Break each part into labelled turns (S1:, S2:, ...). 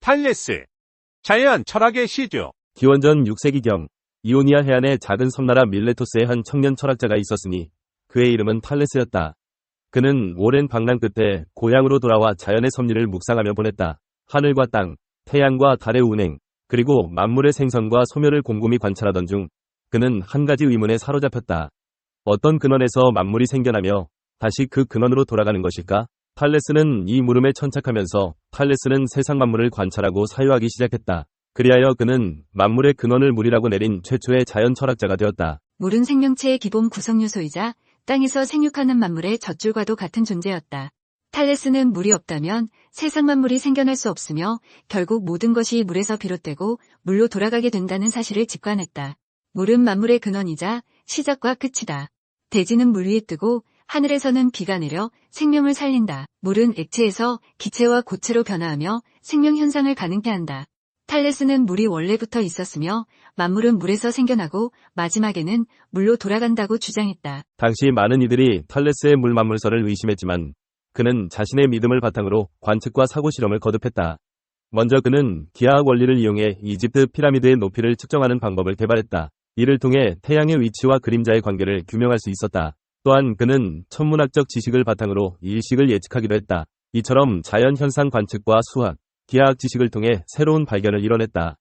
S1: 탈레스, 자연 철학의 시조.
S2: 기원전 6세기경 이오니아 해안의 작은 섬나라 밀레토스의 한 청년 철학자가 있었으니 그의 이름은 탈레스였다. 그는 오랜 방랑 끝에 고향으로 돌아와 자연의 섭리를 묵상하며 보냈다. 하늘과 땅, 태양과 달의 운행, 그리고 만물의 생성과 소멸을 곰곰이 관찰하던 중 그는 한 가지 의문에 사로잡혔다. 어떤 근원에서 만물이 생겨나며 다시 그 근원으로 돌아가는 것일까? 탈레스는 이 물음에 천착하면서 탈레스는 세상 만물을 관찰하고 사유하기 시작했다. 그리하여 그는 만물의 근원을 물이라고 내린 최초의 자연 철학자가 되었다.
S3: 물은 생명체의 기본 구성 요소이자 땅에서 생육하는 만물의 젖줄과도 같은 존재였다. 탈레스는 물이 없다면 세상 만물이 생겨날 수 없으며 결국 모든 것이 물에서 비롯되고 물로 돌아가게 된다는 사실을 직관했다. 물은 만물의 근원이자 시작과 끝이다. 대지는 물 위에 뜨고 하늘에서는 비가 내려 생명을 살린다. 물은 액체에서 기체와 고체로 변화하며 생명 현상을 가능케 한다. 탈레스는 물이 원래부터 있었으며 만물은 물에서 생겨나고 마지막에는 물로 돌아간다고 주장했다.
S2: 당시 많은 이들이 탈레스의 물만물설을 의심했지만 그는 자신의 믿음을 바탕으로 관측과 사고 실험을 거듭했다. 먼저 그는 기하학 원리를 이용해 이집트 피라미드의 높이를 측정하는 방법을 개발했다. 이를 통해 태양의 위치와 그림자의 관계를 규명할 수 있었다. 또한 그는 천문학적 지식을 바탕으로 일식을 예측하기도 했다. 이처럼 자연현상 관측과 수학, 기하학 지식을 통해 새로운 발견을 이뤄냈다.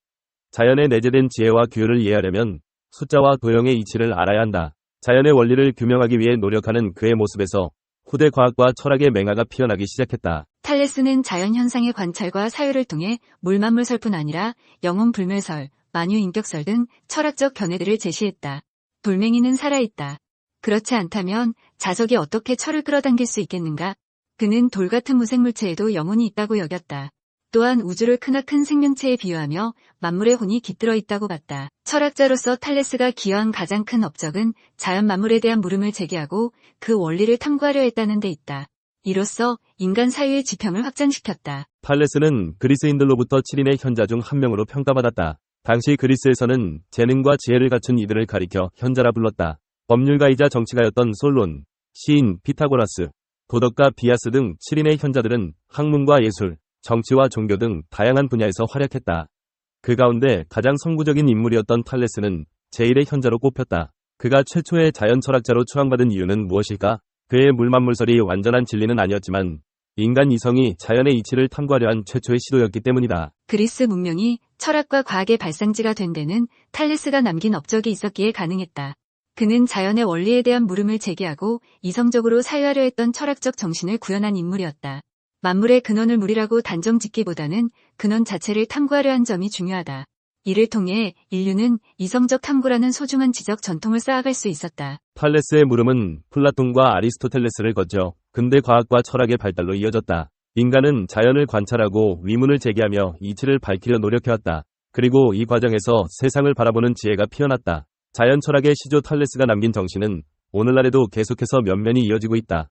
S2: 자연에 내재된 지혜와 규율을 이해하려면 숫자와 도형의 이치를 알아야 한다. 자연의 원리를 규명하기 위해 노력하는 그의 모습에서 후대 과학과 철학의 맹아가 피어나기 시작했다.
S3: 탈레스는 자연현상의 관찰과 사유를 통해 물만물설뿐 아니라 영혼불멸설, 만유인격설 등 철학적 견해들을 제시했다. 돌멩이는 살아있다. 그렇지 않다면 자석이 어떻게 철을 끌어당길 수 있겠는가? 그는 돌 같은 무생물체에도 영혼이 있다고 여겼다. 또한 우주를 크나큰 생명체에 비유하며 만물의 혼이 깃들어 있다고 봤다. 철학자로서 탈레스가 기여한 가장 큰 업적은 자연 만물에 대한 물음을 제기하고 그 원리를 탐구하려 했다는 데 있다. 이로써 인간 사유의 지평을 확장시켰다.
S2: 탈레스는 그리스인들로부터 7인의 현자 중 한 명으로 평가받았다. 당시 그리스에서는 재능과 지혜를 갖춘 이들을 가리켜 현자라 불렀다. 법률가이자 정치가였던 솔론, 시인 피타고라스, 도덕가 비아스 등 7인의 현자들은 학문과 예술, 정치와 종교 등 다양한 분야에서 활약했다. 그 가운데 가장 선구적인 인물이었던 탈레스는 제1의 현자로 꼽혔다. 그가 최초의 자연 철학자로 추앙받은 이유는 무엇일까? 그의 물만물설이 완전한 진리는 아니었지만 인간 이성이 자연의 이치를 탐구하려 한 최초의 시도였기 때문이다.
S3: 그리스 문명이 철학과 과학의 발상지가 된 데는 탈레스가 남긴 업적이 있었기에 가능했다. 그는 자연의 원리에 대한 물음을 제기하고 이성적으로 사유하려 했던 철학적 정신을 구현한 인물이었다. 만물의 근원을 물이라고 단정 짓기보다는 근원 자체를 탐구하려 한 점이 중요하다. 이를 통해 인류는 이성적 탐구라는 소중한 지적 전통을 쌓아갈 수 있었다.
S2: 탈레스의 물음은 플라톤과 아리스토텔레스를 거쳐 근대 과학과 철학의 발달로 이어졌다. 인간은 자연을 관찰하고 위문을 제기하며 이치를 밝히려 노력해왔다. 그리고 이 과정에서 세상을 바라보는 지혜가 피어났다. 자연 철학의 시조 탈레스가 남긴 정신은 오늘날에도 계속해서 면면이 이어지고 있다.